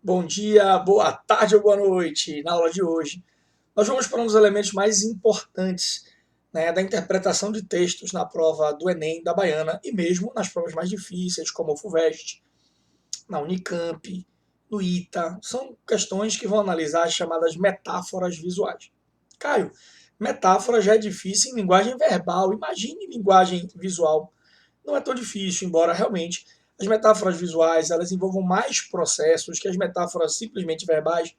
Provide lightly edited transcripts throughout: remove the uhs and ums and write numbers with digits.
Bom dia, boa tarde ou boa noite. Na aula de hoje, nós vamos para um dos elementos mais importantes, né, da interpretação de textos na prova do Enem, da Baiana e mesmo nas provas mais difíceis, como o FUVEST, na Unicamp, no ITA. São questões que vão analisar as chamadas metáforas visuais. Caio, metáfora já é difícil em linguagem verbal, imagine em linguagem visual. Não é tão difícil, embora realmente as metáforas visuais elas envolvam mais processos que as metáforas simplesmente verbais,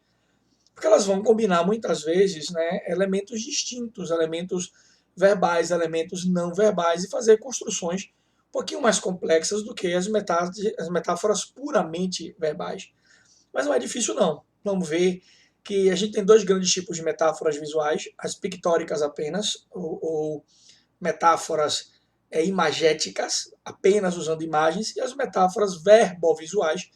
porque elas vão combinar muitas vezes, né, elementos distintos, elementos verbais, elementos não verbais e fazer construções um pouquinho mais complexas do que as metáforas puramente verbais. Mas não é difícil não. Vamos ver que a gente tem dois grandes tipos de metáforas visuais, as pictóricas apenas, ou metáforas imagéticas, apenas usando imagens, e as metáforas verbovisuais,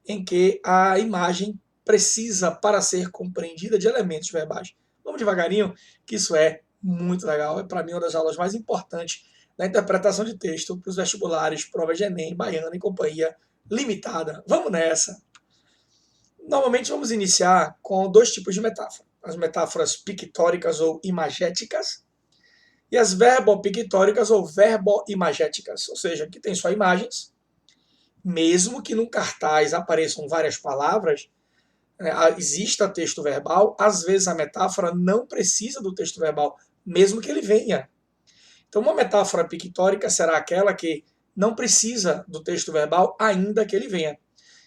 em que a imagem precisa, para ser compreendida, de elementos verbais. Vamos devagarinho, que isso é muito legal. É, para mim, uma das aulas mais importantes da interpretação de texto para os vestibulares, provas de Enem, Baiana e companhia limitada. Vamos nessa! Normalmente, vamos iniciar com dois tipos de metáfora. As metáforas pictóricas ou imagéticas, e as verbopictóricas ou verboimagéticas, ou seja, que tem só imagens, mesmo que num cartaz apareçam várias palavras, né, exista texto verbal, às vezes a metáfora não precisa do texto verbal, mesmo que ele venha. Então, uma metáfora pictórica será aquela que não precisa do texto verbal, ainda que ele venha.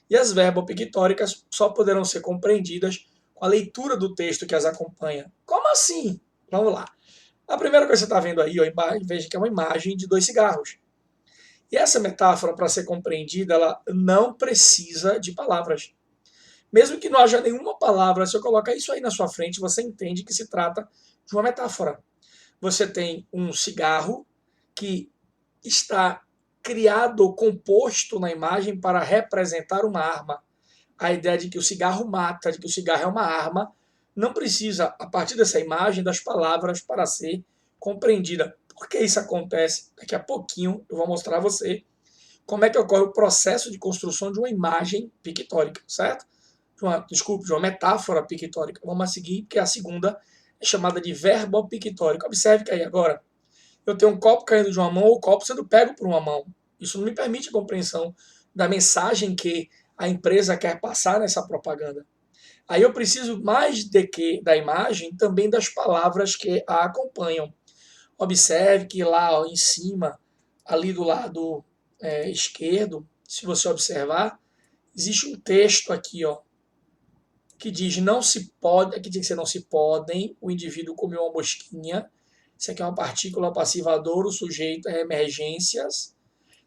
E as verbopictóricas só poderão ser compreendidas com a leitura do texto que as acompanha. Como assim? Vamos lá. A primeira coisa que você está vendo aí, ó, veja que é uma imagem de dois cigarros. E essa metáfora, para ser compreendida, ela não precisa de palavras. Mesmo que não haja nenhuma palavra, se eu colocar isso aí na sua frente, você entende que se trata de uma metáfora. Você tem um cigarro que está criado, composto na imagem para representar uma arma. A ideia de que o cigarro mata, de que o cigarro é uma arma, não precisa, a partir dessa imagem, das palavras para ser compreendida. Por que isso acontece? Daqui a pouquinho eu vou mostrar a você como é que ocorre o processo de construção de uma imagem pictórica, certo? De uma metáfora pictórica. Vamos a seguir, porque a segunda é chamada de verbo pictórico. Observe que aí agora eu tenho um copo caindo de uma mão ou o copo sendo pego por uma mão. Isso não me permite a compreensão da mensagem que a empresa quer passar nessa propaganda. Aí eu preciso mais de que da imagem, também das palavras que a acompanham. Observe que lá ó, em cima, ali do lado esquerdo, se você observar, existe um texto aqui, ó, que diz não se pode, aqui tem que ser não se podem, o indivíduo comeu uma mosquinha. Isso aqui é uma partícula passivadora, o sujeito é emergências.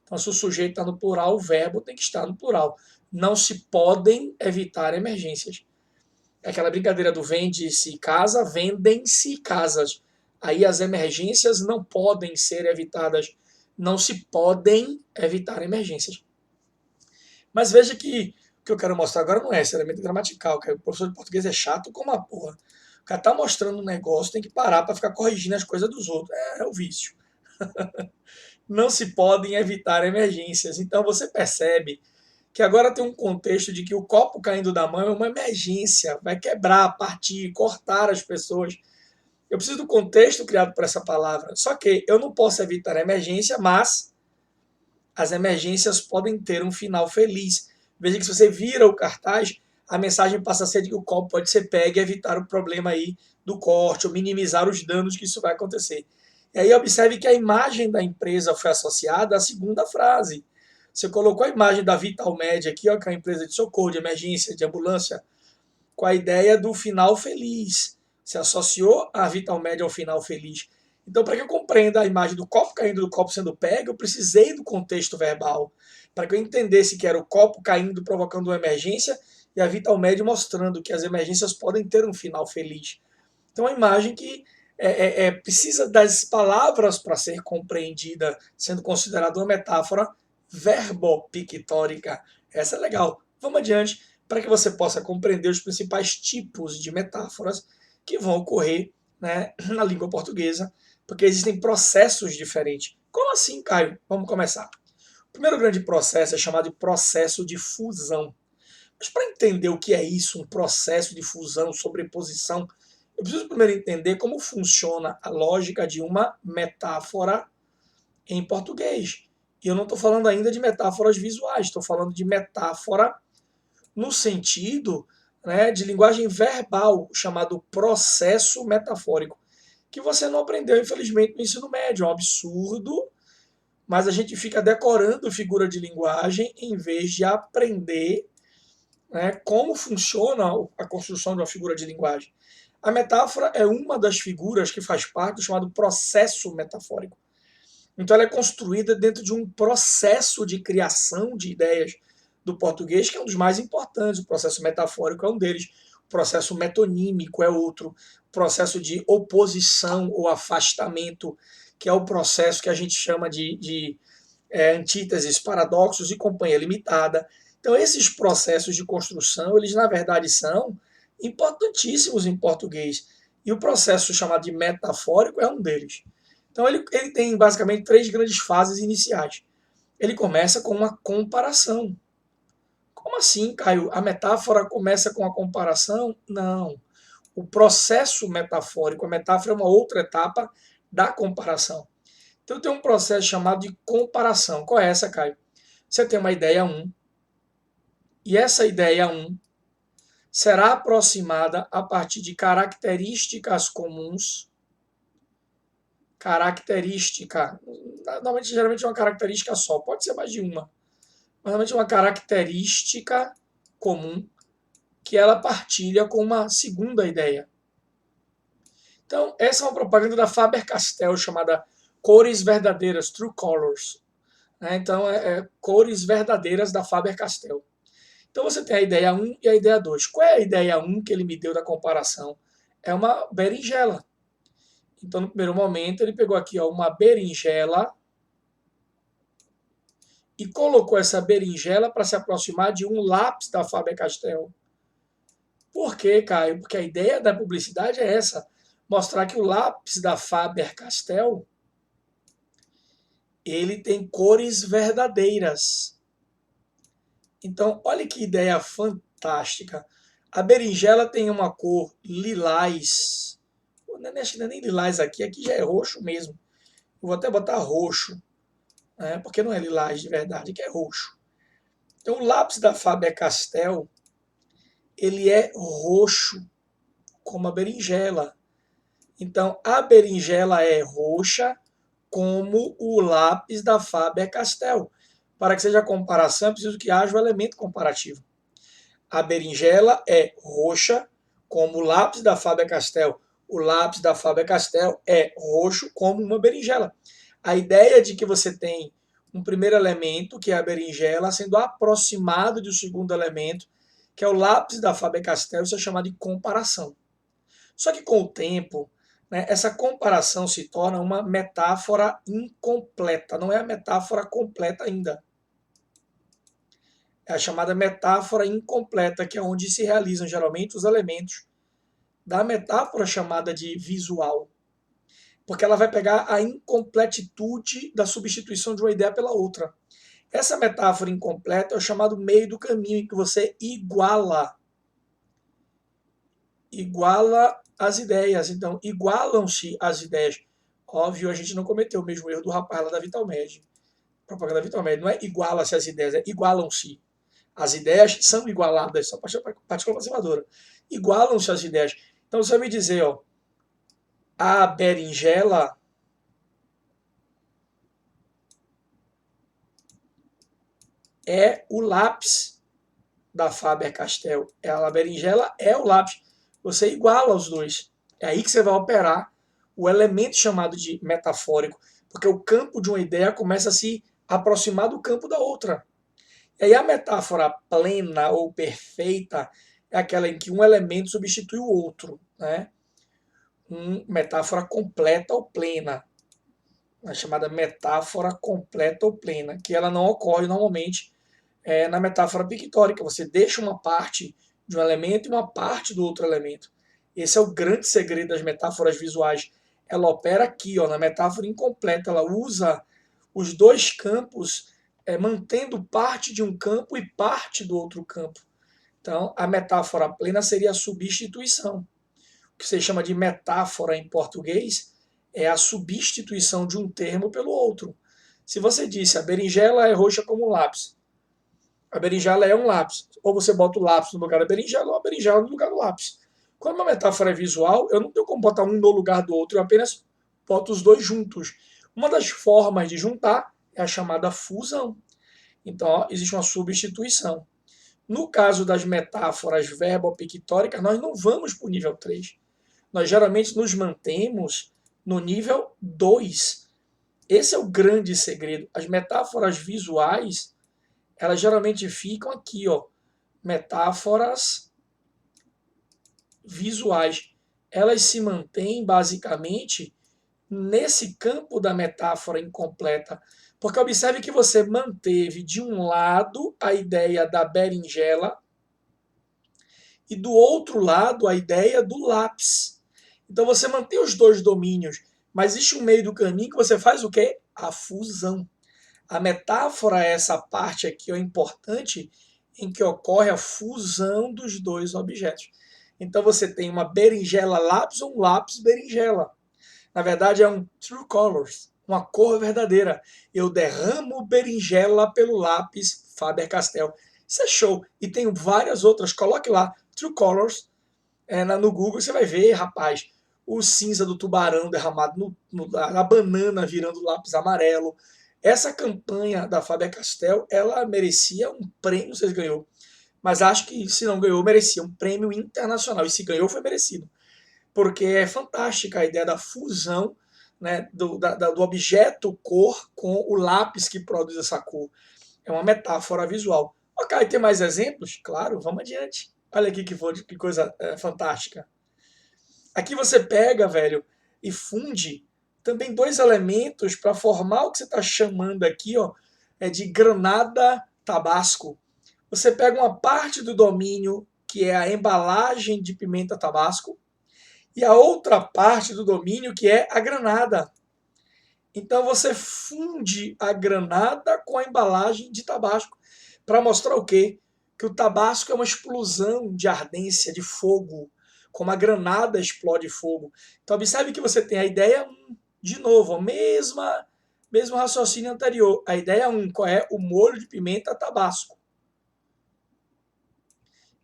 Então, se o sujeito está no plural, o verbo tem que estar no plural. Não se podem evitar emergências. É aquela brincadeira do vende-se casa, vendem-se casas. Aí as emergências não podem ser evitadas. Não se podem evitar emergências. Mas veja que o que eu quero mostrar agora não é esse elemento gramatical, que o professor de português é chato como a porra. O cara tá mostrando um negócio, tem que parar para ficar corrigindo as coisas dos outros. É o vício. Não se podem evitar emergências. Então você percebe que agora tem um contexto de que o copo caindo da mão é uma emergência, vai quebrar, partir, cortar as pessoas. Eu preciso do contexto criado por essa palavra. Só que eu não posso evitar a emergência, mas as emergências podem ter um final feliz. Veja que se você vira o cartaz, a mensagem passa a ser de que o copo pode ser pego e evitar o problema aí do corte, ou minimizar os danos que isso vai acontecer. E aí observe que a imagem da empresa foi associada à segunda frase. Você colocou a imagem da Vitalmed aqui, ó, que é a empresa de socorro, de emergência, de ambulância, com a ideia do final feliz. Você associou a Vitalmed ao final feliz. Então, para que eu compreenda a imagem do copo caindo, do copo sendo pego, eu precisei do contexto verbal. Para que eu entendesse que era o copo caindo, provocando uma emergência, e a Vitalmed mostrando que as emergências podem ter um final feliz. Então, a imagem que precisa das palavras para ser compreendida, sendo considerada uma metáfora verbopictórica. Essa é legal. Vamos adiante para que você possa compreender os principais tipos de metáforas que vão ocorrer, né, na língua portuguesa, porque existem processos diferentes. Como assim, Caio? Vamos começar. O primeiro grande processo é chamado de processo de fusão. Mas para entender o que é isso, um processo de fusão, sobreposição, eu preciso primeiro entender como funciona a lógica de uma metáfora em português. E eu não estou falando ainda de metáforas visuais, estou falando de metáfora no sentido, né, de linguagem verbal, chamado processo metafórico, que você não aprendeu, infelizmente, no ensino médio. É um absurdo, mas a gente fica decorando figura de linguagem em vez de aprender, né, como funciona a construção de uma figura de linguagem. A metáfora é uma das figuras que faz parte do chamado processo metafórico. Então ela é construída dentro de um processo de criação de ideias do português, que é um dos mais importantes. O processo metafórico é um deles. O processo metonímico é outro. O processo de oposição ou afastamento, que é o processo que a gente chama de antíteses, paradoxos e companhia limitada. Então esses processos de construção, eles na verdade são importantíssimos em português. E o processo chamado de metafórico é um deles. Então ele tem basicamente três grandes fases iniciais. Ele começa com uma comparação. Como assim, Caio? A metáfora começa com a comparação? Não. O processo metafórico, a metáfora é uma outra etapa da comparação. Então tem um processo chamado de comparação. Qual é essa, Caio? Você tem uma ideia 1, e essa ideia 1 será aproximada a partir de características comuns. Característica, normalmente, geralmente é uma característica só, pode ser mais de uma, mas normalmente é uma característica comum que ela partilha com uma segunda ideia. Então, essa é uma propaganda da Faber-Castell chamada Cores Verdadeiras, True Colors. Então, cores verdadeiras da Faber-Castell. Então, você tem a ideia 1 e a ideia 2. Qual é a ideia 1 que ele me deu da comparação? É uma berinjela. Então, no primeiro momento, ele pegou aqui uma berinjela e colocou essa berinjela para se aproximar de um lápis da Faber-Castell. Por quê, Caio? Porque a ideia da publicidade é essa, mostrar que o lápis da Faber-Castell ele tem cores verdadeiras. Então, olha que ideia fantástica. A berinjela tem uma cor lilás. Acho que não é nem lilás aqui já é roxo mesmo. Eu vou até botar roxo, né, porque não é lilás de verdade, que é roxo. Então, o lápis da Faber-Castell ele é roxo, como a berinjela. Então, a berinjela é roxa, como o lápis da Faber-Castell. Para que seja a comparação, é preciso que haja o elemento comparativo. A berinjela é roxa, como o lápis da Faber-Castell. O lápis da Faber-Castell é roxo, como uma berinjela. A ideia de que você tem um primeiro elemento, que é a berinjela, sendo aproximado do segundo elemento, que é o lápis da Faber-Castell, isso é chamado de comparação. Só que com o tempo, né, essa comparação se torna uma metáfora incompleta, não é a metáfora completa ainda. É a chamada metáfora incompleta, que é onde se realizam geralmente os elementos da metáfora chamada de visual. Porque ela vai pegar a incompletitude da substituição de uma ideia pela outra. Essa metáfora incompleta é o chamado meio do caminho, em que você iguala as ideias. Então, igualam-se as ideias. Óbvio, a gente não cometeu o mesmo erro do rapaz lá da Vitalmed. Propaganda da Vitalmed. Não é iguala-se as ideias, é igualam-se. As ideias são igualadas, só partícula aproximadora. Igualam-se as ideias. Então, você vai me dizer, a berinjela é o lápis da Faber-Castell. A berinjela é o lápis. Você iguala os dois. É aí que você vai operar o elemento chamado de metafórico, porque o campo de uma ideia começa a se aproximar do campo da outra. E aí a metáfora plena ou perfeita é aquela em que um elemento substitui o outro, né? Metáfora completa ou plena, a chamada metáfora completa ou plena, que ela não ocorre normalmente na metáfora pictórica. Você deixa uma parte de um elemento e uma parte do outro elemento. Esse é o grande segredo das metáforas visuais. Ela opera aqui, na metáfora incompleta. Ela usa os dois campos, mantendo parte de um campo e parte do outro campo. Então, a metáfora plena seria a substituição. O que você chama de metáfora em português é a substituição de um termo pelo outro. Se você disse a berinjela é roxa como um lápis, a berinjela é um lápis. Ou você bota o lápis no lugar da berinjela ou a berinjela no lugar do lápis. Quando uma metáfora é visual, eu não tenho como botar um no lugar do outro, eu apenas boto os dois juntos. Uma das formas de juntar é a chamada fusão. Então, ó, existe uma substituição. No caso das metáforas verbo-pictóricas, nós não vamos para o nível 3. Nós geralmente nos mantemos no nível 2. Esse é o grande segredo. As metáforas visuais, elas geralmente ficam aqui, ó. Metáforas visuais. Elas se mantêm basicamente nesse campo da metáfora incompleta. Porque observe que você manteve de um lado a ideia da berinjela e do outro lado a ideia do lápis. Então você mantém os dois domínios, mas existe um meio do caminho que você faz o quê? A fusão. A metáfora é essa parte aqui, ó, importante, em que ocorre a fusão dos dois objetos. Então você tem uma berinjela lápis ou um lápis berinjela. Na verdade é um true colors, uma cor verdadeira. Eu derramo berinjela pelo lápis Faber-Castell. Isso é show. E tem várias outras. Coloque lá, true colors, no Google, você vai ver, rapaz, o cinza do tubarão derramado na banana virando lápis amarelo. Essa campanha da Faber-Castell, ela merecia um prêmio, não sei se ganhou, mas acho que se não ganhou, merecia um prêmio internacional. E se ganhou, foi merecido. Porque é fantástica a ideia da fusão, né, do objeto cor com o lápis que produz essa cor. É uma metáfora visual. Ok, tem mais exemplos? Claro, vamos adiante. Olha aqui que coisa fantástica. Aqui você pega, velho, e funde também dois elementos para formar o que você está chamando aqui, ó, de granada tabasco. Você pega uma parte do domínio que é a embalagem de pimenta tabasco e a outra parte do domínio que é a granada. Então você funde a granada com a embalagem de tabasco para mostrar o quê? Que o tabasco é uma explosão de ardência, de fogo, como a granada explode fogo. Então observe que você tem a ideia 1, de novo, a mesmo raciocínio anterior. A ideia 1, qual é? O molho de pimenta tabasco.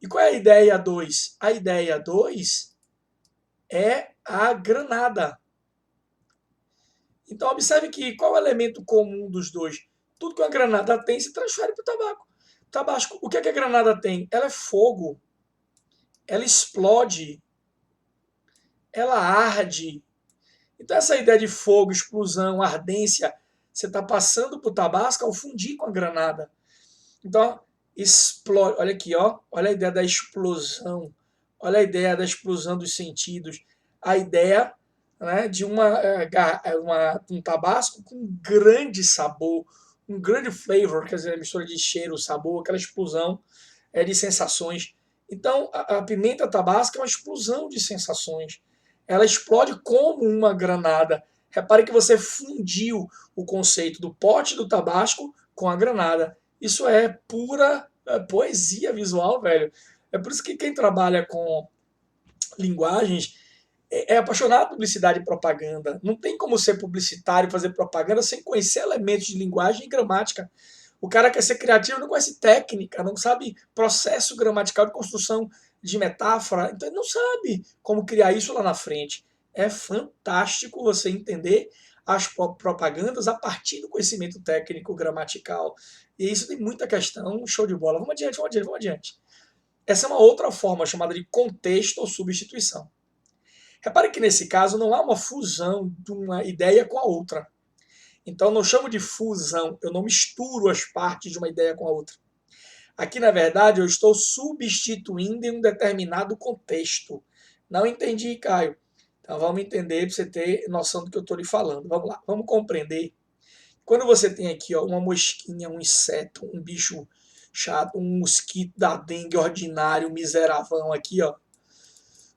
E qual é a ideia 2? A ideia 2 é a granada. Então observe que qual é o elemento comum dos dois? Tudo que a granada tem se transfere para o tabaco. Tabasco, o que a granada tem? Ela é fogo, ela explode, ela arde. Então essa ideia de fogo, explosão, ardência, você está passando para o tabasco ao fundir com a granada. Então, explode. Olha aqui, ó. Olha a ideia da explosão. Olha a ideia da explosão dos sentidos. A ideia, né, de um tabasco com grande sabor, um grande flavor, quer dizer, a mistura de cheiro, sabor, aquela explosão de sensações. Então, a pimenta tabasco é uma explosão de sensações. Ela explode como uma granada. Repare que você fundiu o conceito do pote do tabasco com a granada. Isso é pura poesia visual, velho. É por isso que quem trabalha com linguagens é apaixonado por publicidade e propaganda. Não tem como ser publicitário e fazer propaganda sem conhecer elementos de linguagem e gramática. O cara quer ser criativo, não conhece técnica, não sabe processo gramatical de construção de metáfora, então ele não sabe como criar isso lá na frente. É fantástico você entender as propagandas a partir do conhecimento técnico gramatical. E isso tem muita questão, show de bola. Vamos adiante, vamos adiante, vamos adiante. Essa é uma outra forma chamada de contexto ou substituição. Repare que nesse caso não há uma fusão de uma ideia com a outra. Então eu não chamo de fusão, eu não misturo as partes de uma ideia com a outra. Aqui, na verdade, eu estou substituindo em um determinado contexto. Não entendi, Caio? Então vamos entender para você ter noção do que eu estou lhe falando. Vamos lá, vamos compreender. Quando você tem aqui, ó, uma mosquinha, um inseto, um bicho chato, um mosquito da dengue ordinário, miseravão aqui, ó.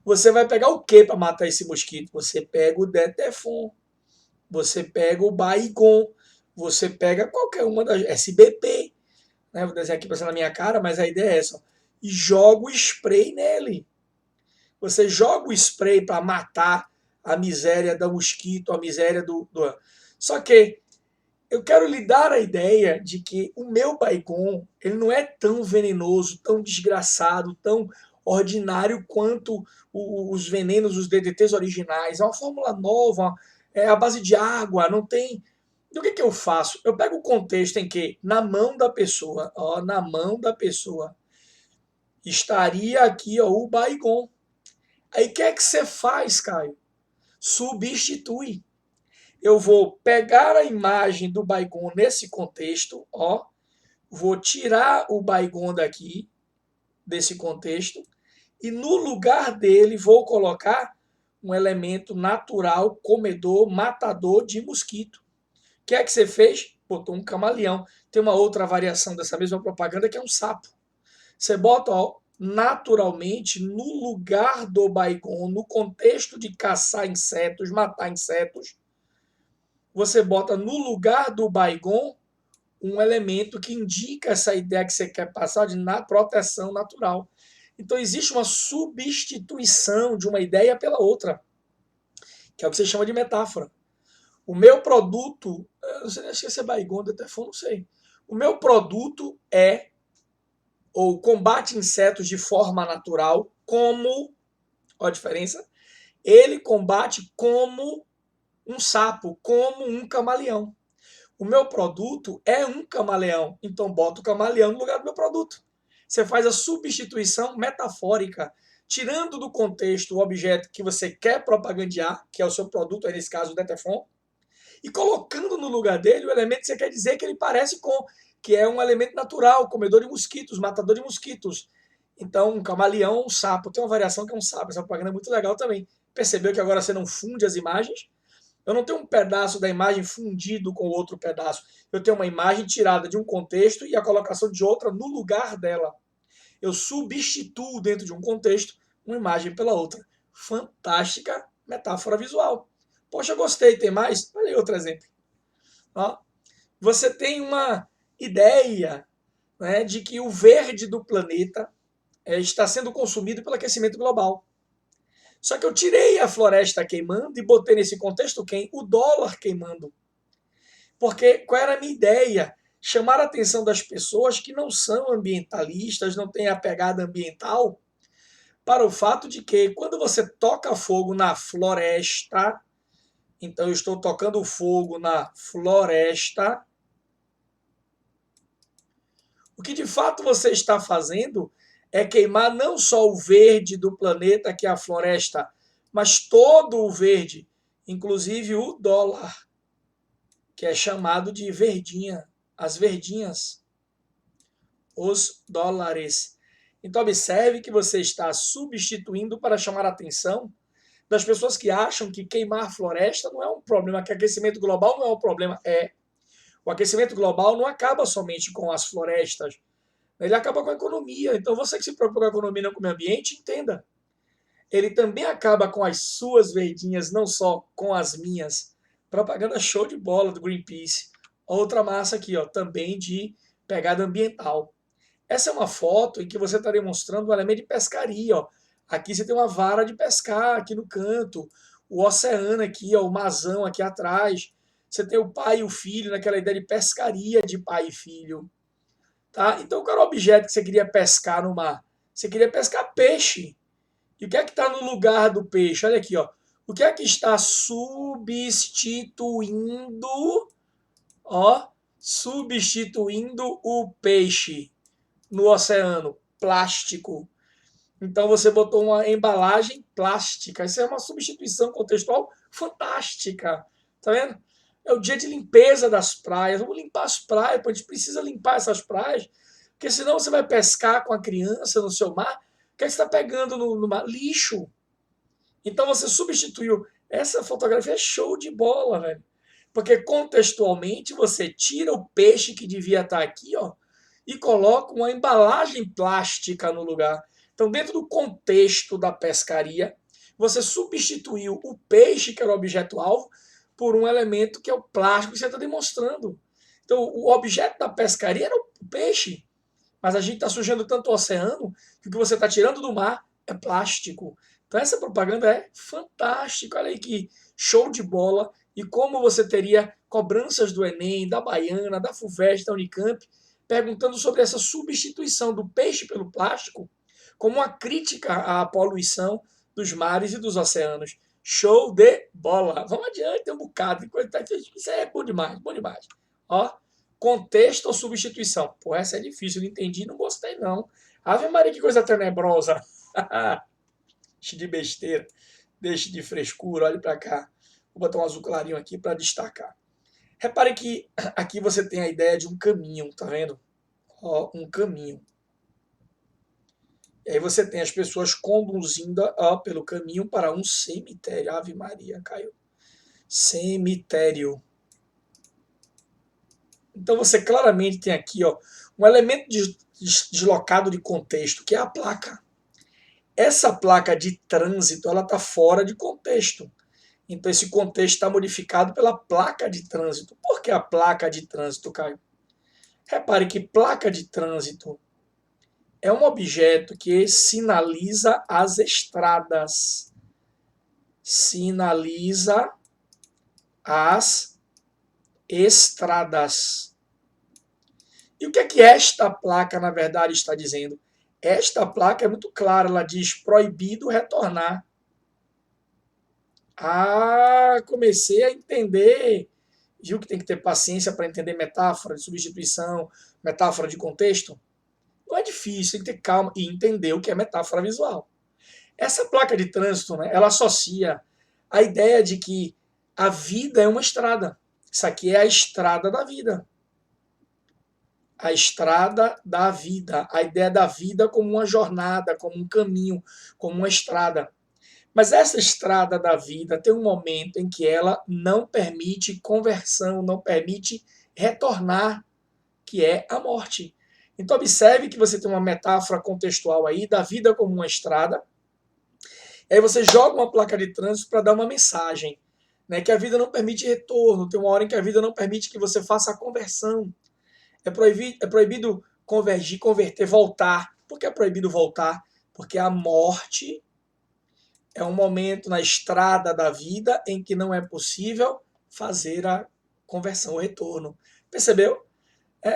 Você vai pegar o que para matar esse mosquito? Você pega o Detefon, você pega o Baygon, você pega qualquer uma das SBP, né? Vou desenhar aqui passando na minha cara, mas a ideia é essa. e joga o spray nele. Você joga o spray para matar a miséria do mosquito, a miséria do... Só que eu quero lhe dar a ideia de que o meu Baygon, ele não é tão venenoso, tão desgraçado, tão ordinário quanto os venenos, os DDTs originais. É uma fórmula nova, é a base de água, não tem... Do que eu faço? Eu pego o contexto em que, na mão da pessoa, ó, na mão da pessoa, estaria aqui ó, o Baygon. Aí o que é que você faz, Caio? Substitui. Eu vou pegar a imagem do Baygon nesse contexto, ó, vou tirar o Baygon daqui, desse contexto, e no lugar dele vou colocar um elemento natural, comedor, matador de mosquito. O que é que você fez? Botou um camaleão. Tem uma outra variação dessa mesma propaganda que é um sapo. Você bota, ó, naturalmente no lugar do Baygon, no contexto de caçar insetos, matar insetos, você bota no lugar do Baygon um elemento que indica essa ideia que você quer passar de proteção natural. Então existe uma substituição de uma ideia pela outra, que é o que você chama de metáfora. O meu produto, eu não sei, acho que esse é Baygon, Detefon, não sei. O meu produto é ou combate insetos de forma natural, como, olha a diferença, ele combate como um sapo, como um camaleão. O meu produto é um camaleão, então bota o camaleão no lugar do meu produto. Você faz a substituição metafórica, tirando do contexto o objeto que você quer propagandear, que é o seu produto, aí nesse caso o Detefon, e colocando no lugar dele o elemento que você quer dizer que ele parece com, que é um elemento natural, comedor de mosquitos, matador de mosquitos. Então, um camaleão, um sapo. Tem uma variação que é um sapo, essa propaganda é muito legal também. Percebeu que agora você não funde as imagens? Eu não tenho um pedaço da imagem fundido com outro pedaço. Eu tenho uma imagem tirada de um contexto e a colocação de outra no lugar dela. Eu substituo dentro de um contexto uma imagem pela outra. Fantástica metáfora visual. Poxa, gostei, tem mais? Olha aí outro exemplo. Ó, você tem uma ideia, né, de que o verde do planeta está sendo consumido pelo aquecimento global. Só que eu tirei a floresta queimando e botei nesse contexto quem? O dólar queimando. Porque qual era a minha ideia? Chamar a atenção das pessoas que não são ambientalistas, não têm a pegada ambiental, para o fato de que quando você toca fogo na floresta, então eu estou tocando fogo na floresta, o que de fato você está fazendo é queimar não só o verde do planeta, que é a floresta, mas todo o verde, inclusive o dólar, que é chamado de verdinha, as verdinhas, os dólares. Então observe que você está substituindo para chamar a atenção das pessoas que acham que queimar floresta não é um problema, que aquecimento global não é um problema. É. O aquecimento global não acaba somente com as florestas, ele acaba com a economia. Então você que se preocupa com a economia e não com o meio ambiente, entenda. Ele também acaba com as suas verdinhas, não só com as minhas. Propaganda show de bola do Greenpeace. Outra massa aqui, ó, também de pegada ambiental. Essa é uma foto em que você está demonstrando um elemento de pescaria. Ó. Aqui você tem uma vara de pescar aqui no canto. O oceano aqui, ó, o mazão aqui atrás. Você tem o pai e o filho naquela ideia de pescaria de pai e filho. Tá? Então, qual era o objeto que você queria pescar no mar? Você queria pescar peixe. E o que é que está no lugar do peixe? Olha aqui, ó. O que é que está substituindo, ó, substituindo o peixe no oceano? Plástico. Então você botou uma embalagem plástica. Isso é uma substituição contextual fantástica. Tá vendo? É o dia de limpeza das praias. Vamos limpar as praias, a gente precisa limpar essas praias, porque senão você vai pescar com a criança no seu mar, que você está pegando no mar? Lixo. Então você substituiu. Essa fotografia é show de bola, velho. Porque contextualmente você tira o peixe que devia estar aqui, ó, e coloca uma embalagem plástica no lugar. Então, dentro do contexto da pescaria, você substituiu o peixe, que era o objeto-alvo, por um elemento que é o plástico que você está demonstrando. Então, o objeto da pescaria era o peixe. Mas a gente está sujando tanto o oceano que o que você está tirando do mar é plástico. Então essa propaganda é fantástica. Olha aí que show de bola. E como você teria cobranças do Enem, da Baiana, da FUVEST, da Unicamp, perguntando sobre essa substituição do peixe pelo plástico como uma crítica à poluição dos mares e dos oceanos. Show de bola. Vamos adiante, tem um bocado de coisa. Isso é bom demais, bom demais. Ó, contexto ou substituição? Pô, essa é difícil, não entendi, não gostei não. Ave Maria, que coisa tenebrosa. Deixe de besteira, deixe de frescura, olhe para cá. Vou botar um azul clarinho aqui para destacar. Repare que aqui você tem a ideia de um caminho, tá vendo? Ó, um caminho. E aí você tem as pessoas conduzindo pelo caminho para um cemitério. Ave Maria, caiu. Cemitério. Então você claramente tem aqui um elemento deslocado de contexto, que é a placa. Essa placa de trânsito ela está fora de contexto. Então esse contexto está modificado pela placa de trânsito. Por que a placa de trânsito, Caio? Repare que placa de trânsito é um objeto que sinaliza as estradas. Sinaliza as estradas. E o que é que esta placa, na verdade, está dizendo? Esta placa é muito clara, ela diz proibido retornar. Ah, comecei a entender. Viu que tem que ter paciência para entender metáfora de substituição, metáfora de contexto? Não é difícil, tem que ter calma e entender o que é metáfora visual. Essa placa de trânsito, né, ela associa a ideia de que a vida é uma estrada. Isso aqui é a estrada da vida. A estrada da vida. A ideia da vida como uma jornada, como um caminho, como uma estrada. Mas essa estrada da vida tem um momento em que ela não permite conversão, não permite retornar, que é a morte. Então observe que você tem uma metáfora contextual aí da vida como uma estrada. E aí você joga uma placa de trânsito para dar uma mensagem, né, que a vida não permite retorno. Tem uma hora em que a vida não permite que você faça a conversão. É proibido convergir, converter, voltar. Por que é proibido voltar? Porque a morte é um momento na estrada da vida em que não é possível fazer a conversão, o retorno. Percebeu?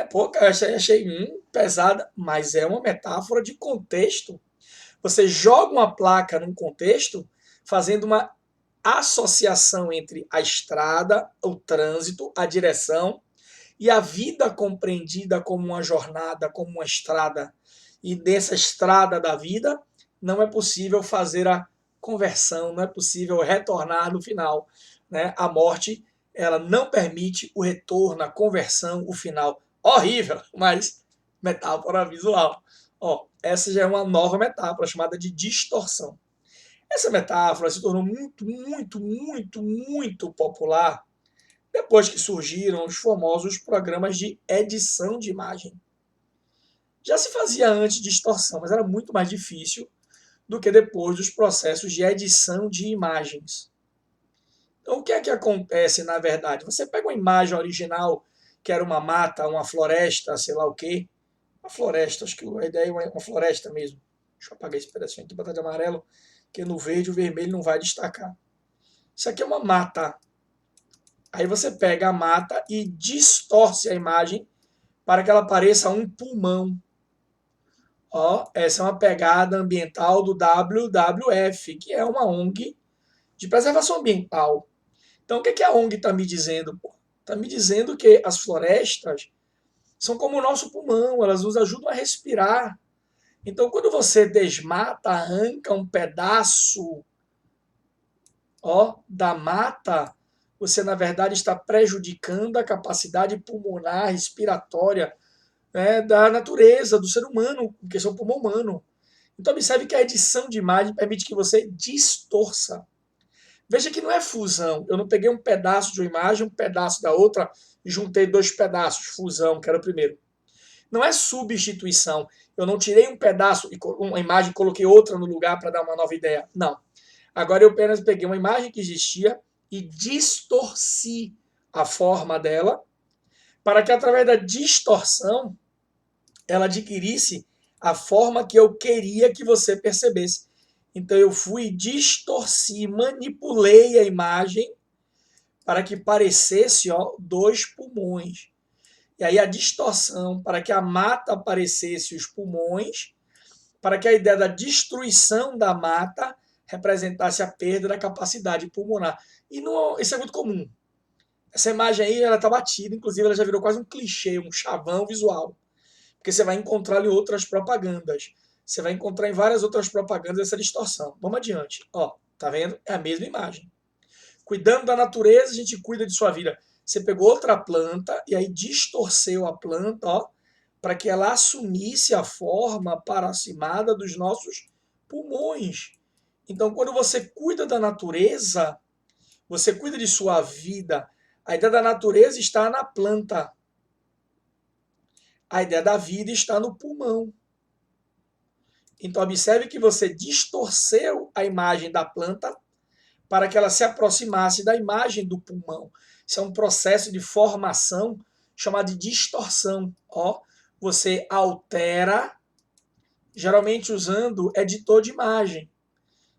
Pô, achei pesada, mas é uma metáfora de contexto. Você joga uma placa num contexto, fazendo uma associação entre a estrada, o trânsito, a direção e a vida compreendida como uma jornada, como uma estrada. E nessa estrada da vida não é possível fazer a conversão, não é possível retornar no final, né? A morte, ela não permite o retorno, a conversão, o final. Horrível, mas metáfora visual. Essa já é uma nova metáfora chamada de distorção. Essa metáfora se tornou muito, muito, muito, muito popular depois que surgiram os famosos programas de edição de imagem. Já se fazia antes distorção, mas era muito mais difícil do que depois dos processos de edição de imagens. Então, o que é que acontece na verdade? Você pega uma imagem original, que era uma mata, uma floresta, sei lá o quê. Uma floresta, acho que a ideia é uma floresta mesmo. Deixa eu apagar esse pedacinho aqui, botar de amarelo, porque no verde o vermelho não vai destacar. Isso aqui é uma mata. Aí você pega a mata e distorce a imagem para que ela pareça um pulmão. Essa é uma pegada ambiental do WWF, que é uma ONG de preservação ambiental. Então, o que a ONG está me dizendo? Está me dizendo que as florestas são como o nosso pulmão, elas nos ajudam a respirar. Então, quando você desmata, arranca um pedaço da mata, você, na verdade, está prejudicando a capacidade pulmonar, respiratória, né, da natureza, do ser humano, porque é o pulmão humano. Então, observe que a edição de imagem permite que você distorça. Veja que não é fusão. Eu não peguei um pedaço de uma imagem, um pedaço da outra e juntei dois pedaços. Fusão, que era o primeiro. Não é substituição. Eu não tirei um pedaço, uma imagem e coloquei outra no lugar para dar uma nova ideia. Não. Agora eu apenas peguei uma imagem que existia e distorci a forma dela para que, através da distorção, ela adquirisse a forma que eu queria que você percebesse. Então eu fui, distorci, manipulei a imagem para que parecesse, ó, dois pulmões. E aí a distorção para que a mata parecesse os pulmões, para que a ideia da destruição da mata representasse a perda da capacidade pulmonar. E não, isso é muito comum. Essa imagem aí, ela está batida, inclusive ela já virou quase um clichê, um chavão visual. Porque você vai encontrar em outras propagandas. Você vai encontrar em várias outras propagandas essa distorção. Vamos adiante. Ó, tá vendo? É a mesma imagem. Cuidando da natureza, a gente cuida de sua vida. Você pegou outra planta e aí distorceu a planta, ó, para que ela assumisse a forma aproximada dos nossos pulmões. Então, quando você cuida da natureza, você cuida de sua vida. A ideia da natureza está na planta. A ideia da vida está no pulmão. Então, observe que você distorceu a imagem da planta para que ela se aproximasse da imagem do pulmão. Isso é um processo de formação chamado de distorção. Ó, você altera, geralmente usando editor de imagem.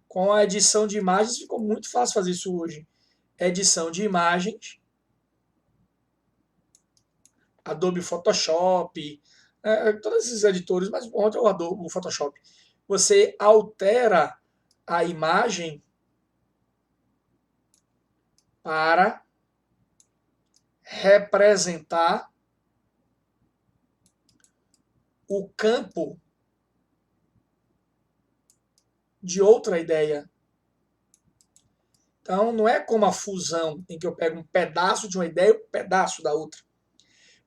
Com a edição de imagens ficou muito fácil fazer isso hoje. Edição de imagens, Adobe Photoshop, todos esses editores, mas ontem o Adobe, o Photoshop. Você altera a imagem para representar o campo de outra ideia. Então, não é como a fusão, em que eu pego um pedaço de uma ideia e um pedaço da outra.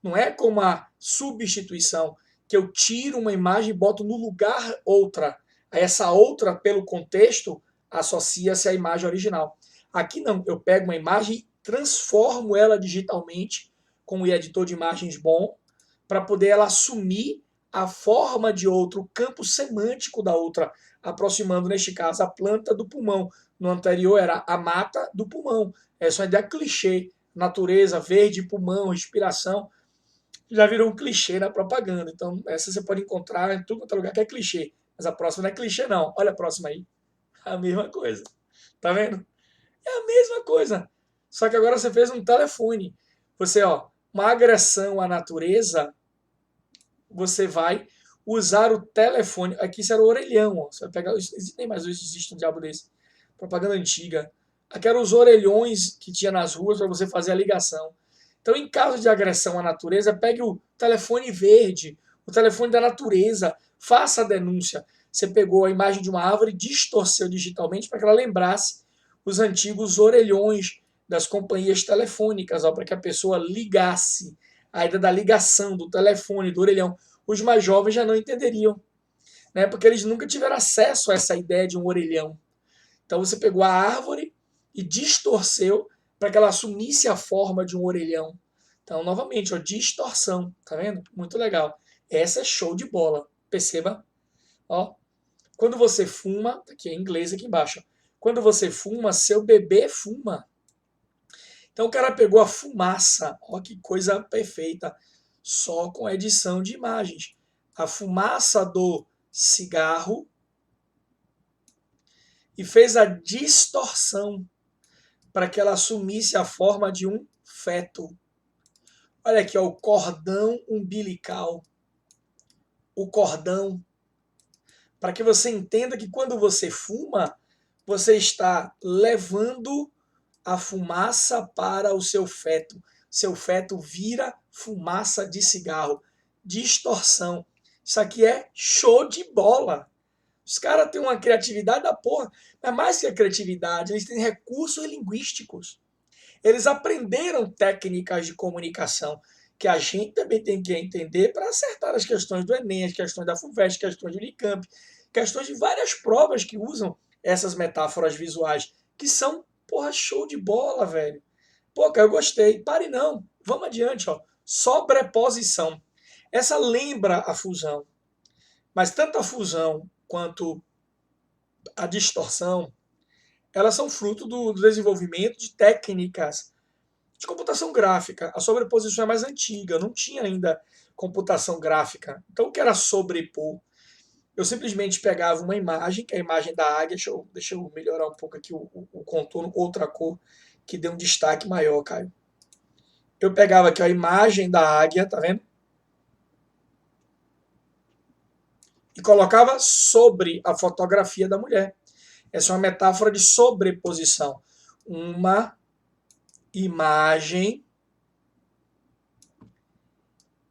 Não é como a substituição, que eu tiro uma imagem e boto no lugar outra. Aí essa outra, pelo contexto, associa-se à imagem original. Aqui não, eu pego uma imagem e transformo ela digitalmente com o editor de imagens bom, para poder ela assumir a forma de outro, o campo semântico da outra, aproximando, neste caso, a planta do pulmão. No anterior era a mata do pulmão. Essa é uma ideia clichê. Natureza, verde, pulmão, respiração. Já virou um clichê na propaganda. Então, essa você pode encontrar em tudo quanto é lugar que é clichê. Mas a próxima não é clichê, não. Olha a próxima aí. A mesma coisa. Tá vendo? É a mesma coisa. Só que agora você fez um telefone. Você, ó, uma agressão à natureza, você vai usar o telefone. Aqui isso era o orelhão, ó. Você vai pegar. Nem mais hoje existe um diabo desse. Propaganda antiga. Aqui eram os orelhões que tinha nas ruas para você fazer a ligação. Então, em caso de agressão à natureza, pegue o telefone verde, o telefone da natureza, faça a denúncia. Você pegou a imagem de uma árvore e distorceu digitalmente para que ela lembrasse os antigos orelhões das companhias telefônicas, para que a pessoa ligasse. A ideia da ligação, do telefone, do orelhão. Os mais jovens já não entenderiam, né? Porque eles nunca tiveram acesso a essa ideia de um orelhão. Então você pegou a árvore e distorceu para que ela assumisse a forma de um orelhão. Então, novamente, ó, distorção, tá vendo? Muito legal. Essa é show de bola. Perceba, ó. Quando você fuma, aqui é em inglês aqui embaixo. Quando você fuma, seu bebê fuma. Então o cara pegou a fumaça, ó que coisa perfeita, só com edição de imagens. A fumaça do cigarro e fez a distorção para que ela assumisse a forma de um feto. Olha aqui, ó, o cordão umbilical. O cordão. Para que você entenda que quando você fuma, você está levando a fumaça para o seu feto. Seu feto vira fumaça de cigarro. Distorção. Isso aqui é show de bola. Os caras têm uma criatividade da porra. Mas mais que a criatividade, eles têm recursos linguísticos. Eles aprenderam técnicas de comunicação que a gente também tem que entender para acertar as questões do Enem, as questões da FUVEST, as questões do Unicamp, questões de várias provas que usam essas metáforas visuais, que são, porra, show de bola, velho. Pô, cara, eu gostei. Pare não. Vamos adiante, ó. Sobreposição. Essa lembra a fusão. Mas tanto a fusão quanto a distorção, elas são fruto do desenvolvimento de técnicas de computação gráfica. A sobreposição é mais antiga, não tinha ainda computação gráfica. Então, o que era sobrepor? Eu simplesmente pegava uma imagem, que é a imagem da águia, deixa eu melhorar um pouco aqui o contorno, outra cor, que dê um destaque maior, Caio. Eu pegava aqui a imagem da águia, tá vendo? E colocava sobre a fotografia da mulher. Essa é uma metáfora de sobreposição. Uma imagem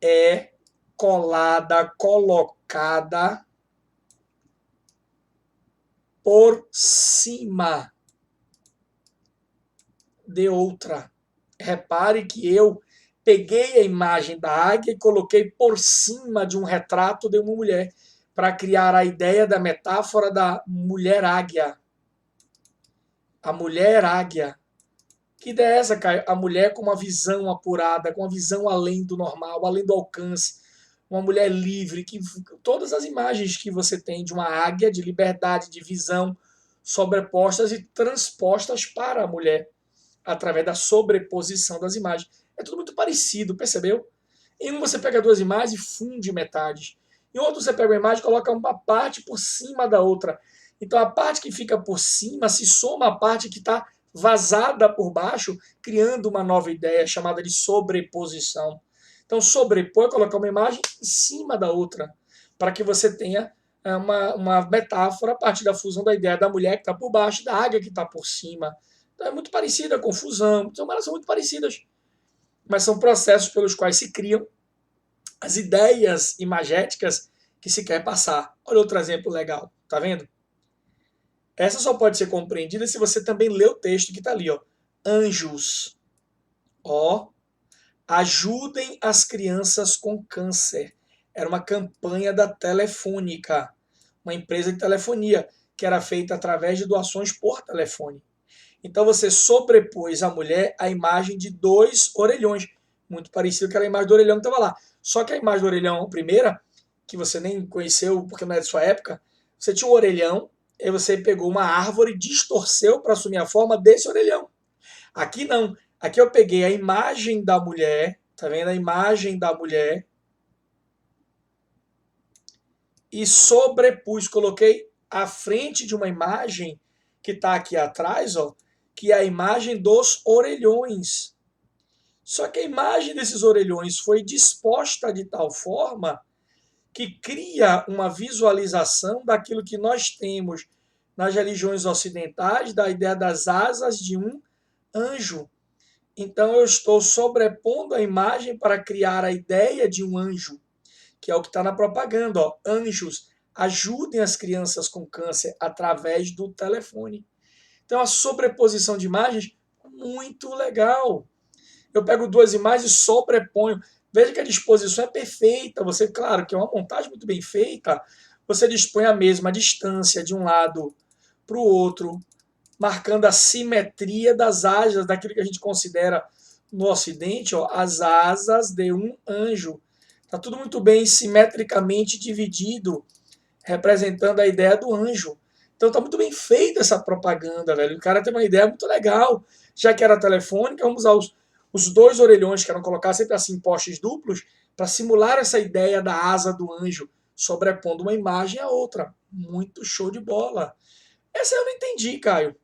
é colada, colocada por cima de outra. Repare que eu peguei a imagem da águia e coloquei por cima de um retrato de uma mulher para criar a ideia da metáfora da mulher águia. A mulher águia. Que ideia é essa, Caio? A mulher com uma visão apurada, com uma visão além do normal, além do alcance. Uma mulher livre, que todas as imagens que você tem de uma águia, de liberdade, de visão, sobrepostas e transpostas para a mulher, através da sobreposição das imagens. É tudo muito parecido, percebeu? Em um você pega duas imagens e funde metades. Em outro você pega uma imagem e coloca uma parte por cima da outra. Então a parte que fica por cima se soma à parte que está vazada por baixo, criando uma nova ideia chamada de sobreposição. Então sobrepor é colocar uma imagem em cima da outra, para que você tenha uma metáfora a partir da fusão da ideia da mulher que está por baixo e da águia que está por cima. Então é muito parecida com fusão, então elas são muito parecidas, mas são processos pelos quais se criam as ideias imagéticas que se quer passar. Olha outro exemplo legal, tá vendo? Essa só pode ser compreendida se você também lê o texto que está ali, ó. Anjos, ó, ajudem as crianças com câncer. Era uma campanha da Telefônica, uma empresa de telefonia, que era feita através de doações por telefone. Então você sobrepôs à mulher a imagem de dois orelhões, muito parecido com aquela imagem do orelhão que estava lá. Só que a imagem do orelhão, a primeira, que você nem conheceu porque não é de sua época, você tinha um orelhão, e você pegou uma árvore e distorceu para assumir a forma desse orelhão. Aqui não. Aqui eu peguei a imagem da mulher, tá vendo? A imagem da mulher e sobrepus, coloquei à frente de uma imagem que está aqui atrás, ó, que é a imagem dos orelhões. Só que a imagem desses orelhões foi disposta de tal forma que cria uma visualização daquilo que nós temos nas religiões ocidentais, da ideia das asas de um anjo. Então eu estou sobrepondo a imagem para criar a ideia de um anjo, que é o que está na propaganda. Ó. Anjos, ajudem as crianças com câncer através do telefone. Então a sobreposição de imagens, muito legal. Eu pego duas imagens e sobreponho. Veja que a disposição é perfeita. Você, claro, que é uma montagem muito bem feita. Você dispõe a mesma distância de um lado para o outro, marcando a simetria das asas, daquilo que a gente considera no Ocidente, ó, as asas de um anjo. Está tudo muito bem simetricamente dividido, representando a ideia do anjo. Então está muito bem feita essa propaganda, velho. O cara tem uma ideia muito legal. Já que era telefônica, vamos usar os dois orelhões que eram colocados sempre assim, postes duplos, para simular essa ideia da asa do anjo, sobrepondo uma imagem à outra. Muito show de bola. Essa eu não entendi, Caio.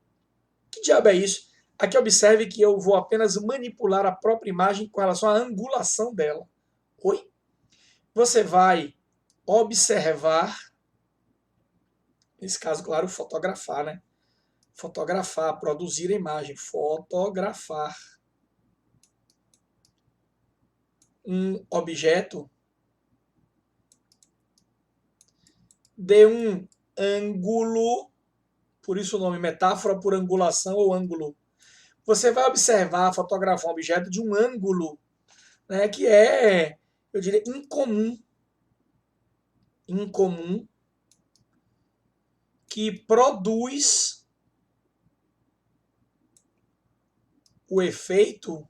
Que diabo é isso? Aqui observe que eu vou apenas manipular a própria imagem com relação à angulação dela. Oi? Você vai observar, nesse caso, claro, fotografar, né? Fotografar, produzir a imagem, fotografar um objeto de um ângulo, por isso o nome metáfora por angulação ou ângulo. Você vai observar, fotografar um objeto de um ângulo, né, que é, eu diria, incomum, que produz o efeito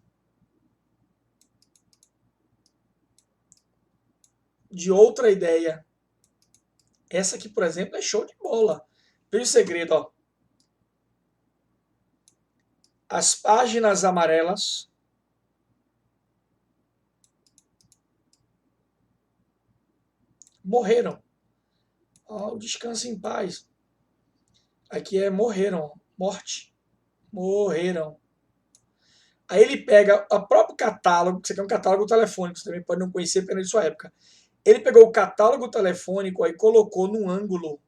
de outra ideia. Essa aqui, por exemplo, é show de bola. Veja o segredo, ó. As páginas amarelas morreram. Ó, descanse em paz. Aqui é morreram, morte, morreram. Aí ele pega o próprio catálogo, que isso aqui é um catálogo telefônico, você também pode não conhecer porque não é de sua época. Ele pegou o catálogo telefônico e colocou num ângulo,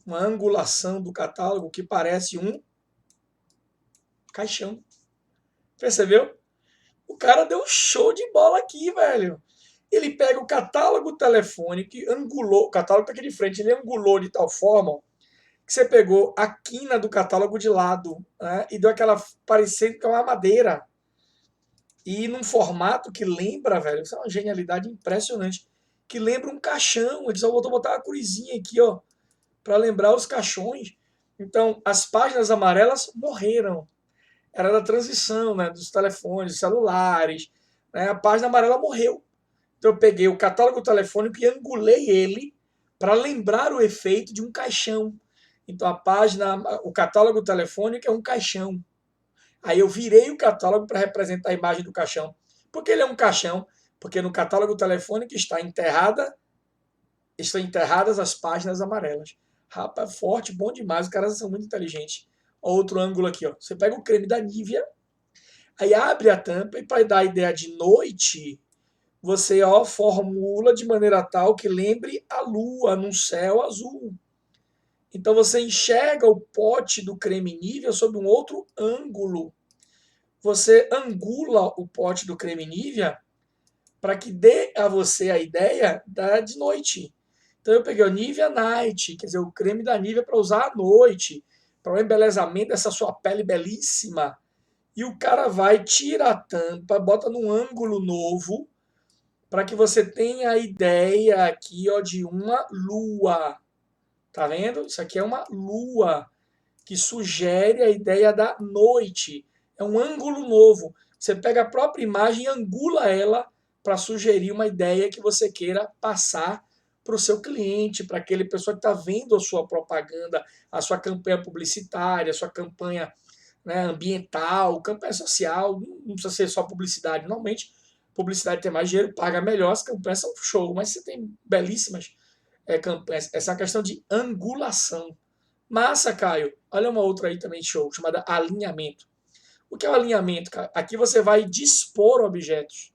uma angulação do catálogo que parece um caixão. Percebeu? O cara deu um show de bola aqui, velho. Ele pega o catálogo telefônico e angulou, o catálogo tá aqui de frente, ele angulou de tal forma que você pegou a quina do catálogo de lado, né, e deu aquela parecendo que é uma madeira. E num formato que lembra, velho, isso é uma genialidade impressionante, que lembra um caixão. Ele só voltou a botar uma cruzinha aqui, ó, para lembrar os caixões. Então, as páginas amarelas morreram. Era da transição, né, dos telefones, celulares, né, a página amarela morreu. Então eu peguei o catálogo telefônico e angulei ele para lembrar o efeito de um caixão. Então a página, o catálogo telefônico é um caixão. Aí eu virei o catálogo para representar a imagem do caixão. Por que ele é um caixão? Porque no catálogo telefônico estão enterradas as páginas amarelas. Rapaz, forte, bom demais, os caras são muito inteligentes. Outro ângulo aqui, ó. Você pega o creme da Nivea, aí abre a tampa e para dar a ideia de noite, você ó, formula de maneira tal que lembre a lua num céu azul. Então você enxerga o pote do creme Nivea sob um outro ângulo. Você angula o pote do creme Nivea para que dê a você a ideia da de noite. Então eu peguei o Nivea Night, quer dizer, o creme da Nivea para usar à noite, para o embelezamento dessa sua pele belíssima. E o cara vai, tira a tampa, bota num ângulo novo, para que você tenha a ideia aqui ó, de uma lua. Tá vendo? Isso aqui é uma lua que sugere a ideia da noite. É um ângulo novo. Você pega a própria imagem e angula ela para sugerir uma ideia que você queira passar para o seu cliente, para aquele pessoa que está vendo a sua propaganda, a sua campanha publicitária, a sua campanha, né, ambiental, campanha social. Não precisa ser só publicidade. Normalmente, publicidade tem mais dinheiro, paga melhor, as campanhas são show, mas você tem belíssimas campanhas. Essa é uma questão de angulação. Massa, Caio. Olha uma outra aí também show, chamada alinhamento. O que é o alinhamento, cara? Aqui você vai dispor objetos.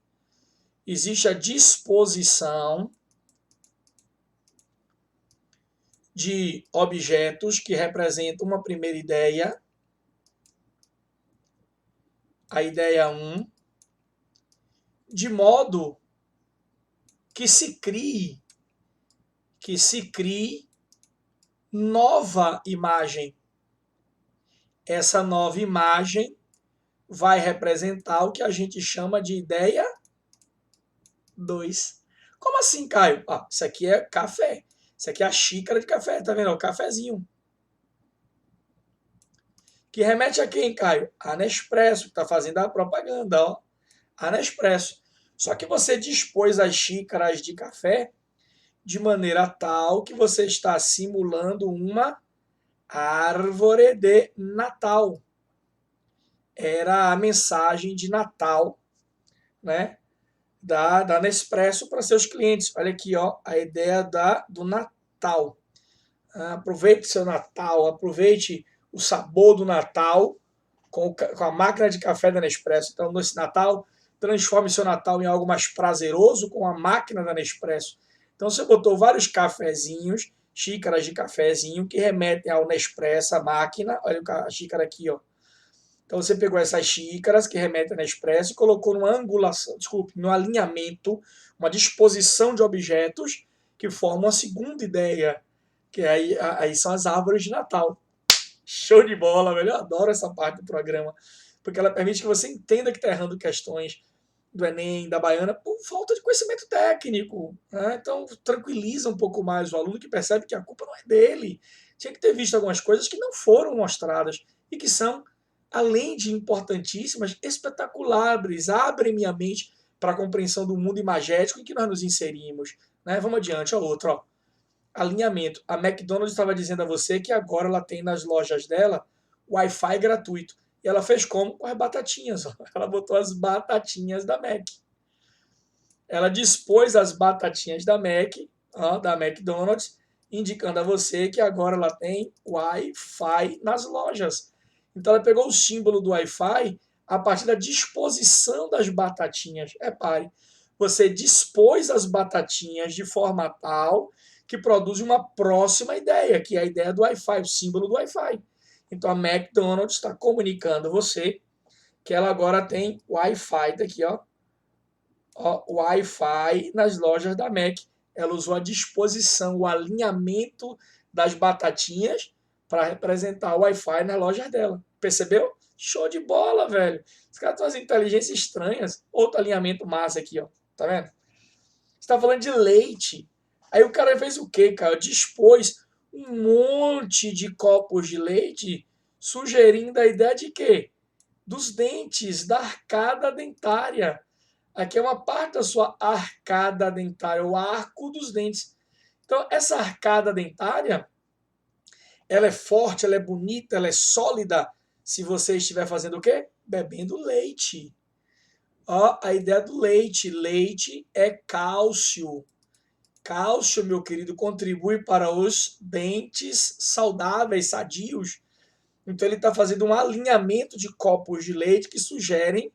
Existe a disposição de objetos que representam uma primeira ideia, a ideia 1, de modo que se crie nova imagem. Essa nova imagem vai representar o que a gente chama de ideia 2. Como assim, Caio? Ah, isso aqui é café. Isso aqui é a xícara de café, tá vendo? É o cafezinho. Que remete a quem, Caio? A Nespresso, que está fazendo a propaganda, ó. A Nespresso. Só que você dispôs as xícaras de café de maneira tal que você está simulando uma árvore de Natal. Era a mensagem de Natal, né? Da Nespresso para seus clientes. Olha aqui, ó, a ideia do Natal. Aproveite seu Natal, aproveite o sabor do Natal com a máquina de café da Nespresso. Então, nesse Natal, transforme seu Natal em algo mais prazeroso com a máquina da Nespresso. Então, você botou vários cafezinhos, xícaras de cafezinho, que remetem ao Nespresso, a máquina. Olha a xícara aqui, ó. Então você pegou essas xícaras que remetem ao Nespresso e colocou numa angulação, desculpe, no alinhamento, uma disposição de objetos que formam a segunda ideia, que aí são as árvores de Natal. Show de bola, velho. Eu adoro essa parte do programa, porque ela permite que você entenda que está errando questões do Enem, da Baiana, por falta de conhecimento técnico. Né? Então tranquiliza um pouco mais o aluno que percebe que a culpa não é dele. Tinha que ter visto algumas coisas que não foram mostradas e que são, além de importantíssimas, espetaculares, abrem minha mente para a compreensão do mundo imagético em que nós nos inserimos. Né? Vamos adiante, ó, outro. Ó. Alinhamento. A McDonald's estava dizendo a você que agora ela tem nas lojas dela Wi-Fi gratuito. E ela fez como? Com as batatinhas. Ó. Ela botou as batatinhas da Mac. ela dispôs as batatinhas da Mac, ó, da McDonald's, indicando a você que agora ela tem Wi-Fi nas lojas. Então ela pegou o símbolo do Wi-Fi a partir da disposição das batatinhas. Repare, você dispôs as batatinhas de forma tal que produz uma próxima ideia, que é a ideia do Wi-Fi, o símbolo do Wi-Fi. Então a McDonald's está comunicando a você que ela agora tem Wi-Fi daqui, ó, Wi-Fi nas lojas da Mac. Ela usou a disposição, o alinhamento das batatinhas para representar o Wi-Fi nas lojas dela. Percebeu? Show de bola, velho. Os caras têm umas inteligências estranhas. Outro alinhamento massa aqui, ó. Tá vendo? Você tá falando de leite. Aí o cara fez o quê, cara? Dispôs um monte de copos de leite, sugerindo a ideia de quê? Dos dentes, da arcada dentária. Aqui é uma parte da sua arcada dentária, o arco dos dentes. Então, essa arcada dentária, ela é forte, ela é bonita, ela é sólida se você estiver fazendo o quê? Bebendo leite. Ó, a ideia do leite. Leite é cálcio. Cálcio, meu querido, contribui para os dentes saudáveis, sadios. Então, ele está fazendo um alinhamento de copos de leite que sugerem,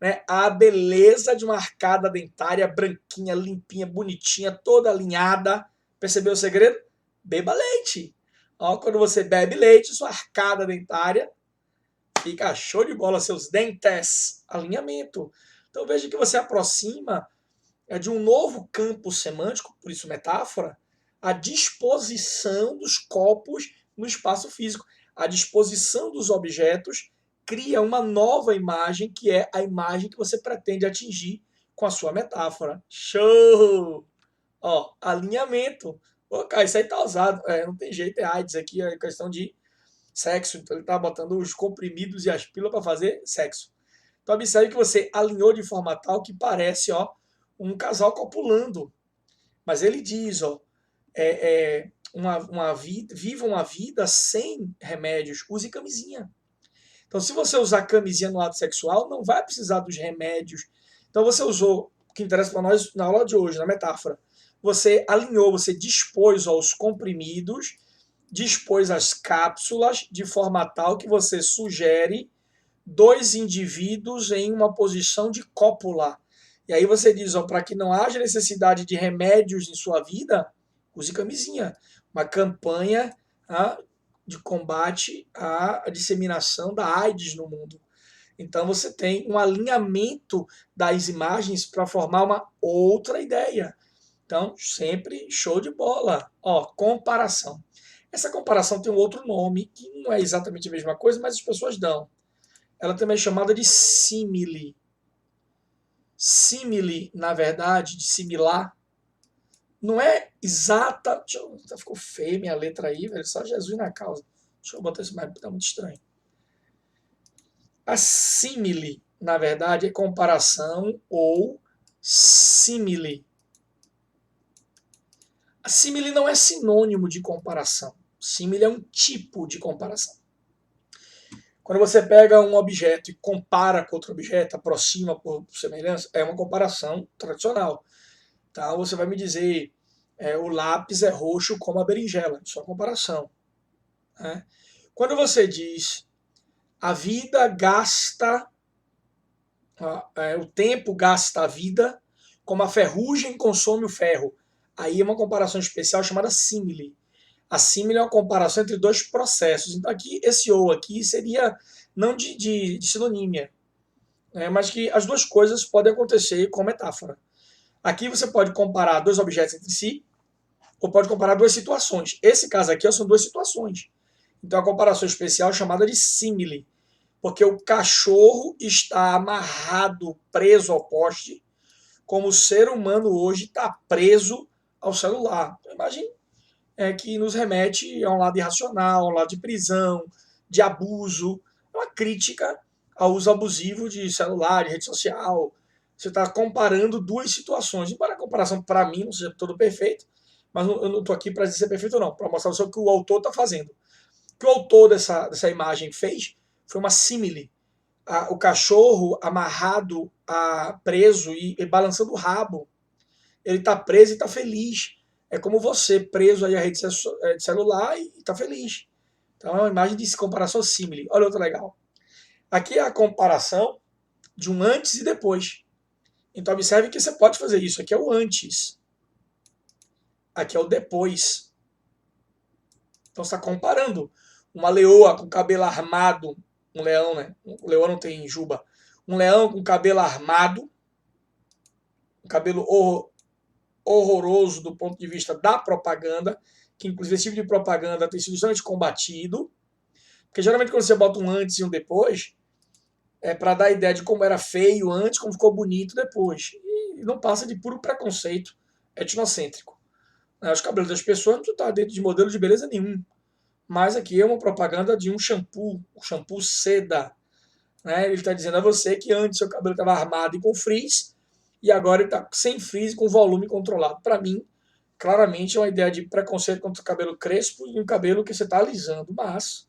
né, a beleza de uma arcada dentária branquinha, limpinha, bonitinha, toda alinhada. Percebeu o segredo? Beba leite. Ó, quando você bebe leite, sua arcada dentária fica show de bola, seus dentes. Alinhamento. Então veja que você aproxima de um novo campo semântico, por isso metáfora, a disposição dos copos no espaço físico. A disposição dos objetos cria uma nova imagem, que é a imagem que você pretende atingir com a sua metáfora. Show! Ó, alinhamento. Pô, cara, isso aí tá usado. Não tem jeito, é AIDS aqui, é questão de sexo. Então ele tá botando os comprimidos e as pílulas para fazer sexo. Então observe que você alinhou de forma tal que parece, ó, um casal copulando. Mas ele diz, ó, viva uma vida sem remédios, use camisinha. Então, se você usar camisinha no ato sexual, não vai precisar dos remédios. Então, você usou, o que interessa para nós na aula de hoje, na metáfora. Você alinhou, você dispôs os comprimidos, dispôs as cápsulas de forma tal que você sugere dois indivíduos em uma posição de cópula. E aí você diz, para que não haja necessidade de remédios em sua vida, use camisinha. Uma campanha de combate à disseminação da AIDS no mundo. Então você tem um alinhamento das imagens para formar uma outra ideia. Então, sempre show de bola. Ó, comparação. Essa comparação tem um outro nome, que não é exatamente a mesma coisa, mas as pessoas dão. Ela também é chamada de símile. Símile, na verdade, de similar, não é exata. Ficou feia minha letra aí, velho. Só Jesus na causa. Deixa eu botar isso mais, tá muito estranho. A símile, na verdade, é comparação ou símile. A símile não é sinônimo de comparação. Símile é um tipo de comparação. Quando você pega um objeto e compara com outro objeto, aproxima por semelhança, é uma comparação tradicional. Então você vai me dizer, o lápis é roxo como a berinjela. Isso é uma comparação. Né? Quando você diz a vida gasta, o tempo gasta a vida, como a ferrugem consome o ferro. Aí é uma comparação especial chamada símile. A símile é uma comparação entre dois processos. Então aqui, esse ou aqui seria não de sinonímia, né, mas que as duas coisas podem acontecer com metáfora. Aqui você pode comparar dois objetos entre si, ou pode comparar duas situações. Esse caso aqui são duas situações. Então a comparação especial é chamada de símile, porque o cachorro está amarrado, preso ao poste, como o ser humano hoje está preso ao celular. Então, imagine que nos remete a um lado irracional, a um lado de prisão, de abuso, uma crítica ao uso abusivo de celular, de rede social. Você está comparando duas situações. Embora a comparação, para mim, não seja todo perfeito, mas eu não estou aqui para dizer se é perfeito ou não, para mostrar o que o autor está fazendo. O que o autor dessa imagem fez foi uma símile. O cachorro amarrado, preso e balançando o rabo. ele está preso e está feliz. É como você preso aí à rede de celular e está feliz. Então é uma imagem de comparação símile. Olha outra legal. Aqui é a comparação de um antes e depois. Então observe que você pode fazer isso. Aqui é o antes. Aqui é o depois. Então você está comparando uma leoa com cabelo armado, um leão, né? O leão não tem juba. Um leão com cabelo armado, um cabelo horroroso do ponto de vista da propaganda, que inclusive esse tipo de propaganda tem sido extremamente combatido, porque geralmente quando você bota um antes e um depois, é para dar a ideia de como era feio antes, como ficou bonito depois. E não passa de puro preconceito etnocêntrico. Os cabelos das pessoas não estão dentro de modelo de beleza nenhum. Mas aqui é uma propaganda de um shampoo, o shampoo seda. Né? Ele está dizendo a você que antes seu cabelo estava armado e com frizz, e agora ele está sem frizz, com volume controlado. Para mim, claramente é uma ideia de preconceito contra o cabelo crespo e um cabelo que você está alisando. Mas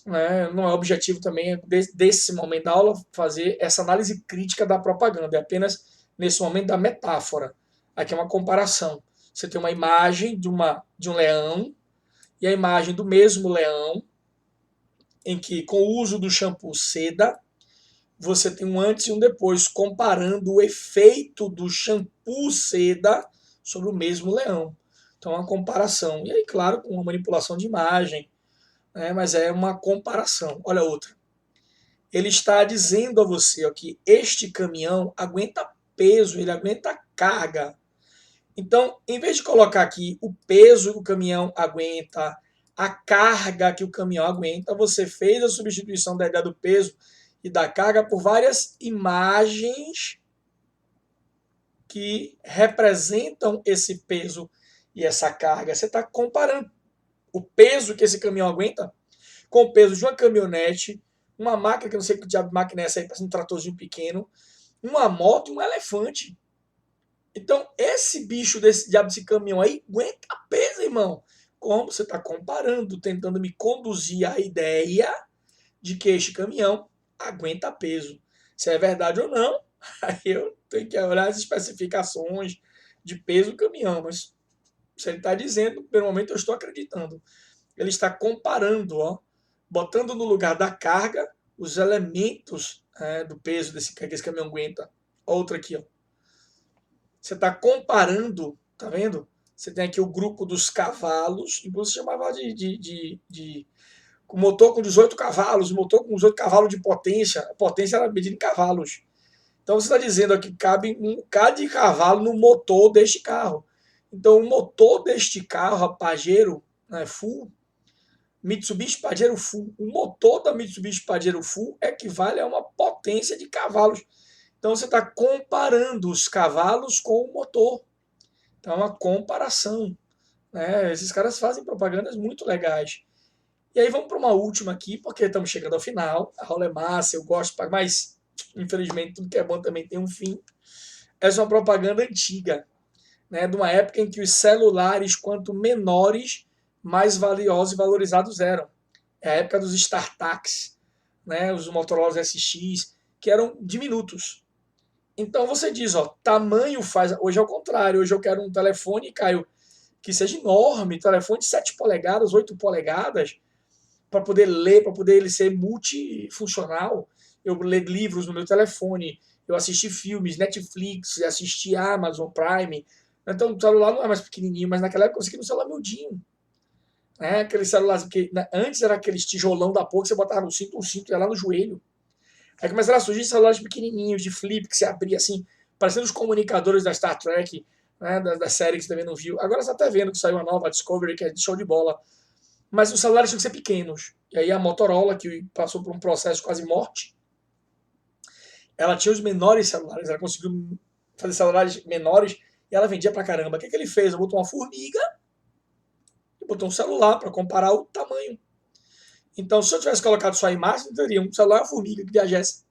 né, não é objetivo também desse momento da aula fazer essa análise crítica da propaganda. É apenas nesse momento da metáfora. Aqui é uma comparação. Você tem uma imagem de um leão e a imagem do mesmo leão, em que, com o uso do shampoo seda, você tem um antes e um depois, comparando o efeito do shampoo seda sobre o mesmo leão. Então, é uma comparação. E aí, claro, com uma manipulação de imagem, né, mas é uma comparação. Olha outra. Ele está dizendo a você ó, que este caminhão aguenta peso, ele aguenta carga. Então, em vez de colocar aqui o peso que o caminhão aguenta, a carga que o caminhão aguenta, você fez a substituição da ideia do peso e da carga por várias imagens que representam esse peso e essa carga. Você está comparando o peso que esse caminhão aguenta com o peso de uma caminhonete, uma máquina, que eu não sei que diabo de máquina é essa aí, parece um tratorzinho pequeno, uma moto e um elefante. Então, esse bicho desse diabo desse caminhão aí aguenta peso, irmão. Como você está comparando, tentando me conduzir à ideia de que este caminhão aguenta peso. Se é verdade ou não, aí eu tenho que olhar as especificações de peso do caminhão. Mas se ele está dizendo, pelo momento eu estou acreditando. Ele está comparando, ó, botando no lugar da carga os elementos do peso que esse caminhão aguenta. Outra aqui, ó. Você está comparando, tá vendo? Você tem aqui o grupo dos cavalos, inclusive chamava de com motor com 18 cavalos, motor com 18 cavalos de potência. A potência era medida em cavalos. Então você está dizendo aqui que cabe um bocado de cavalo no motor deste carro. Então o motor deste carro, a Pajero, né, Full, Mitsubishi Pajero Full, o motor da Mitsubishi Pajero Full equivale a uma potência de cavalos. Então você está comparando os cavalos com o motor. Então é uma comparação. Né? Esses caras fazem propagandas muito legais. E aí vamos para uma última aqui, porque estamos chegando ao final. A aula é massa, eu gosto, mas infelizmente tudo que é bom também tem um fim. Essa é uma propaganda antiga, né? De uma época em que os celulares, quanto menores, mais valiosos e valorizados eram. É a época dos StarTACs, né? Os Motorola SX, que eram diminutos. Então você diz, ó, tamanho faz. Hoje é o contrário. Hoje eu quero um telefone, Caio, que seja enorme, telefone de 7 polegadas, 8 polegadas, para poder ler, para poder ele ser multifuncional. Eu ler livros no meu telefone, eu assistir filmes, Netflix, assistir Amazon Prime. Então o celular não é mais pequenininho, mas naquela época eu consegui um celular miudinho. Né? Aquele celular que antes era aquele tijolão da porra que você botava no cinto, o cinto ia lá no joelho. Aí começaram a surgir celulares pequenininhos, de flip, que você abria assim, parecendo os comunicadores da Star Trek, né, da série que você também não viu. Agora você está até vendo que saiu a nova Discovery, que é de show de bola. Mas os celulares tinham que ser pequenos. E aí a Motorola, que passou por um processo de quase morte, ela tinha os menores celulares. Ela conseguiu fazer celulares menores e ela vendia pra caramba. O que ele fez? Ele botou uma formiga e botou um celular para comparar o tamanho. Então, se eu tivesse colocado só a imagem, eu teria um celular e uma formiga que viajasse.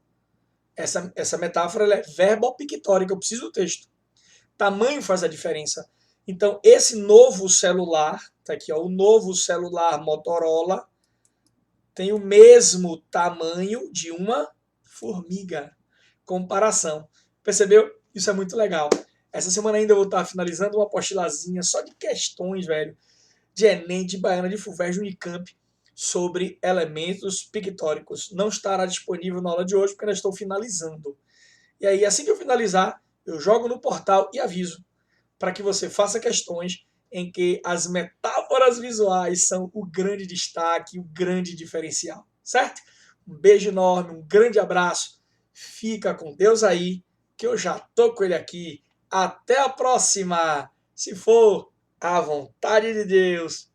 Essa metáfora ela é verbo-pictórica, eu preciso do texto. Tamanho faz a diferença. Então, esse novo celular, tá aqui, ó, o novo celular Motorola, tem o mesmo tamanho de uma formiga. Comparação. Percebeu? Isso é muito legal. Essa semana ainda eu vou estar finalizando uma apostilazinha só de questões, velho, de Enem, de Baiana, de FUVEST, Unicamp, sobre elementos pictóricos. Não estará disponível na aula de hoje, porque ainda estou finalizando. E aí, assim que eu finalizar, eu jogo no portal e aviso para que você faça questões em que as metáforas visuais são o grande destaque, o grande diferencial, certo? Um beijo enorme, um grande abraço. Fica com Deus aí, que eu já tô com ele aqui. Até a próxima, se for a vontade de Deus.